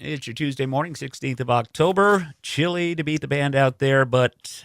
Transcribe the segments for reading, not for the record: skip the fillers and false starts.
It's your Tuesday morning, 16th of October. Chilly to beat the band out there, but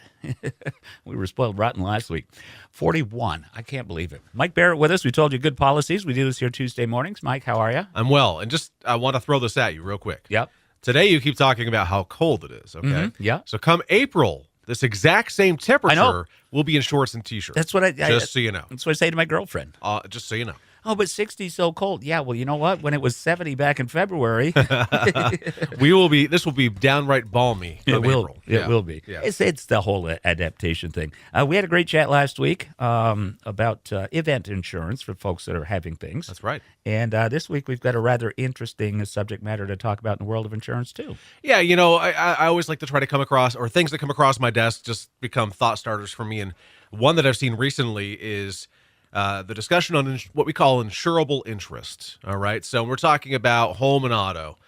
we were spoiled rotten last week. 41. I can't believe it. Mike Barrett with us. We told you good policies. We do this here Tuesday mornings. Mike, how are you? I'm well. And I want to throw this at you real quick. Yep. Today you keep talking about how cold it is, okay? Yeah. So come April, this exact same I know. temperature will be in shorts and T-shirts. That's what Just so you know. That's what I say to my girlfriend. Just so you know. Oh, but 60 is so cold. Yeah, well, you know what? When it was 70 back in February, This will be downright balmy come April. It will be. Yeah. It's the whole adaptation thing. We had a great chat last week about event insurance for folks that are having things. That's right. And this week we've got a rather interesting subject matter to talk about in the world of insurance too. Yeah, I always like to try to come across, or things that come across my desk just become thought starters for me. And one that I've seen recently is the discussion on what we call insurable interest. All right. So we're talking about home and auto,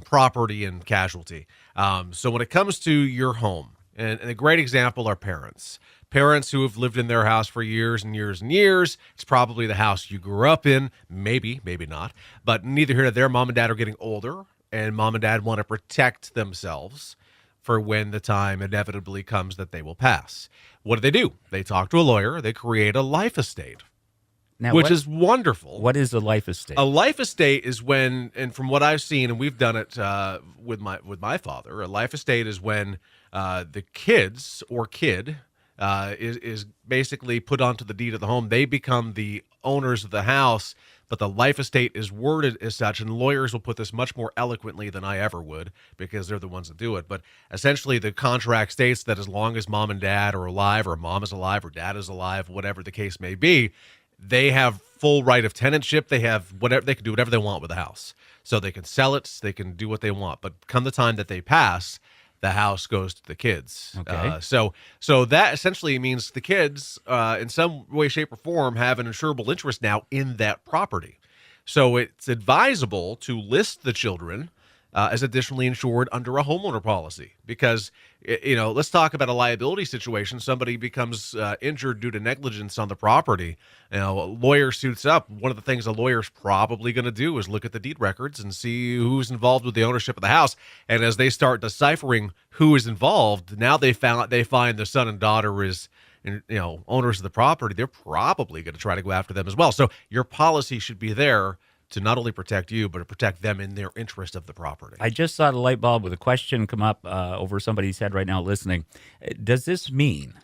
property and casualty. So when it comes to your home, and a great example are parents. Parents who have lived in their house for years and years and years. It's probably the house you grew up in. Maybe, maybe not. But neither here nor there, mom and dad are getting older, and mom and dad want to protect themselves for when the time inevitably comes that they will pass. What do? They talk to a lawyer. They create a life estate, Now, which is wonderful. what is a life estate? A life estate is when, and from what I've seen, and we've done it with my father, a life estate is when the kids or kid is basically put onto the deed of the home. They become the owners of the house, but the life estate is worded as such, and lawyers will put this much more eloquently than I ever would because they're the ones that do it. But essentially, the contract states that as long as mom and dad are alive, or mom is alive, or dad is alive, whatever the case may be, they have full right of tenantship. They have whatever, they can do whatever they want with the house. So they can sell it, they can do what they want. But come the time that they pass, the house goes to the kids. Okay. So that essentially means the kids, in some way, shape, or form, have an insurable interest now in that property. So it's advisable to list the children as additionally insured under a homeowner policy because, let's talk about a liability situation. Somebody becomes injured due to negligence on the property. A lawyer suits up. One of the things a lawyer's probably going to do is look at the deed records and see who's involved with the ownership of the house. And as they start deciphering who is involved, now they find the son and daughter is, owners of the property. They're probably going to try to go after them as well. So your policy should be there to not only protect you, but to protect them in their interest of the property. I just saw the light bulb with a question come up over somebody's head right now listening. Does this mean,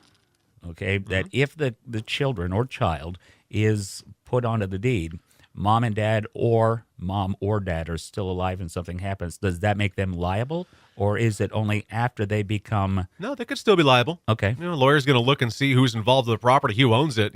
that if the children or child is put onto the deed, mom and dad or mom or dad are still alive and something happens, does that make them liable? Or is it only after they become... No, they could still be liable. Okay. A lawyer's going to look and see who's involved with the property, who owns it.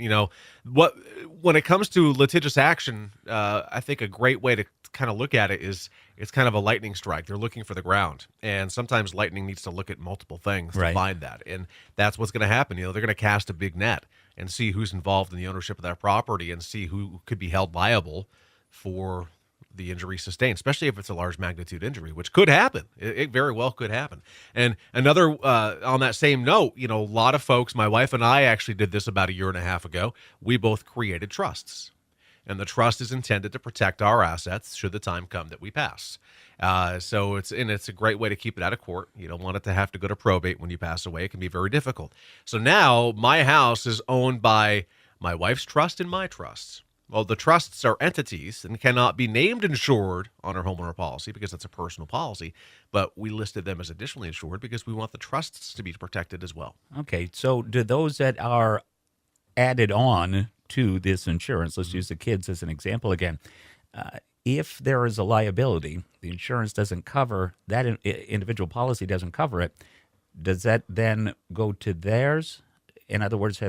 When it comes to litigious action, I think a great way to kind of look at it is it's kind of a lightning strike. They're looking for the ground. And sometimes lightning needs to look at multiple things to find that. And that's what's going to happen. They're going to cast a big net and see who's involved in the ownership of that property and see who could be held liable for the injury sustained, especially if it's a large magnitude injury, which could happen. It very well could happen. And another, on that same note, a lot of folks, my wife and I actually did this about a year and a half ago. We both created trusts. And the trust is intended to protect our assets should the time come that we pass. So it's a great way to keep it out of court. You don't want it to have to go to probate when you pass away. It can be very difficult. So now my house is owned by my wife's trust and my trust. Well, the trusts are entities and cannot be named insured on our homeowner policy because it's a personal policy, but we listed them as additionally insured because we want the trusts to be protected as well. Okay, so do those that are added on to this insurance, let's use the kids as an example again, if there is a liability, the insurance doesn't cover, that individual policy doesn't cover it, does that then go to theirs? In other words,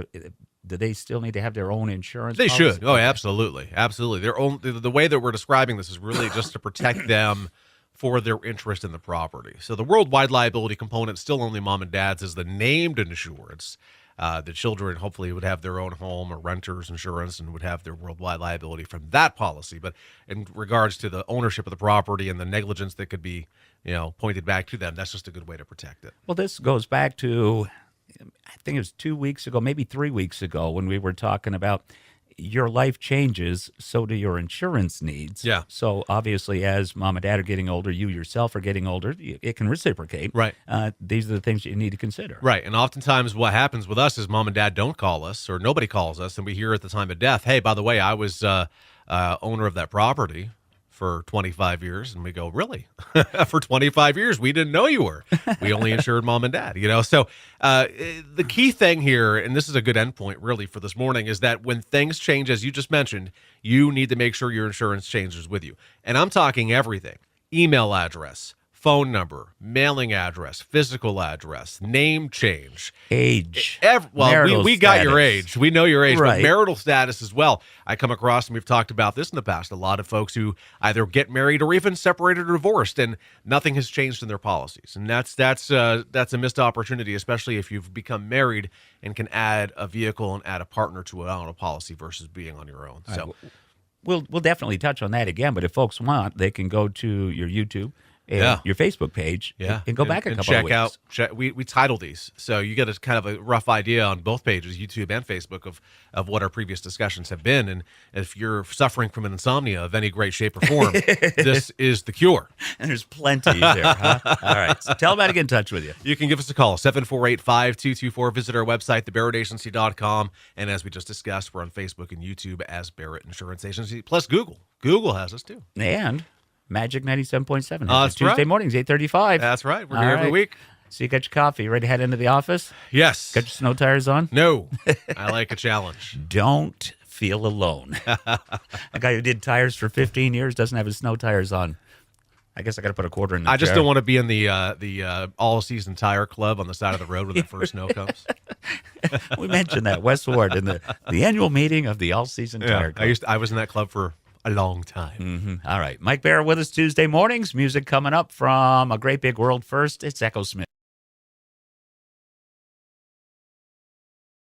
do they still need to have their own insurance They policy? should. Oh, absolutely. Absolutely. The way that we're describing this is really just to protect them for their interest in the property. So the worldwide liability component, still only mom and dad's, is the named insurance. The children hopefully would have their own home or renter's insurance and would have their worldwide liability from that policy. But in regards to the ownership of the property and the negligence that could be, pointed back to them, that's just a good way to protect it. Well, this goes back to, I think it was 2 weeks ago, maybe 3 weeks ago, when we were talking about your life changes, so do your insurance needs. Yeah. So obviously, as mom and dad are getting older, you yourself are getting older, it can reciprocate. Right. These are the things you need to consider. Right. And oftentimes what happens with us is mom and dad don't call us or nobody calls us. And we hear at the time of death, hey, by the way, I was owner of that property for 25 years. And we go, really? For 25 years, we didn't know you were. We only insured mom and dad, So the key thing here, and this is a good endpoint really for this morning, is that when things change, as you just mentioned, you need to make sure your insurance changes with you. And I'm talking everything: email address, phone number, mailing address, physical address, name change, Age. We got your age. We know your age, Right. but marital status as well. I come across, and we've talked about this in the past, a lot of folks who either get married or even separated or divorced, and nothing has changed in their policies. And that's a missed opportunity, especially if you've become married and can add a vehicle and add a partner to it on a policy versus being on your own. So We'll definitely touch on that again, but if folks want, they can go to your YouTube and your Facebook page and go back a couple of weeks. We title these, so you get a kind of a rough idea on both pages, YouTube and Facebook, of what our previous discussions have been. And if you're suffering from an insomnia of any great shape or form, this is the cure. And there's plenty there, huh? All right. So tell them how to get in touch with you. You can give us a call, 748-5224. Visit our website, thebarrettagency.com. And as we just discussed, we're on Facebook and YouTube as Barrett Insurance Agency, plus Google. Google has us too. And Magic 97.7. That's Tuesday right. mornings, 8:35. That's right. We're here every week. So you got your coffee, ready to head into the office? Yes. Got your snow tires on? No. I like a challenge. Don't feel alone. A guy who did tires for 15 years doesn't have his snow tires on. I guess I got to put a quarter in the I just jar. don't want to be in the all-season tire club on the side of the road when the first snow comes. We mentioned that, West Ward, in the annual meeting of the all-season tire club. I was in that club for a long time. All right. Mike Barrett with us Tuesday mornings. Music coming up from A Great Big World first. It's Echo Smith.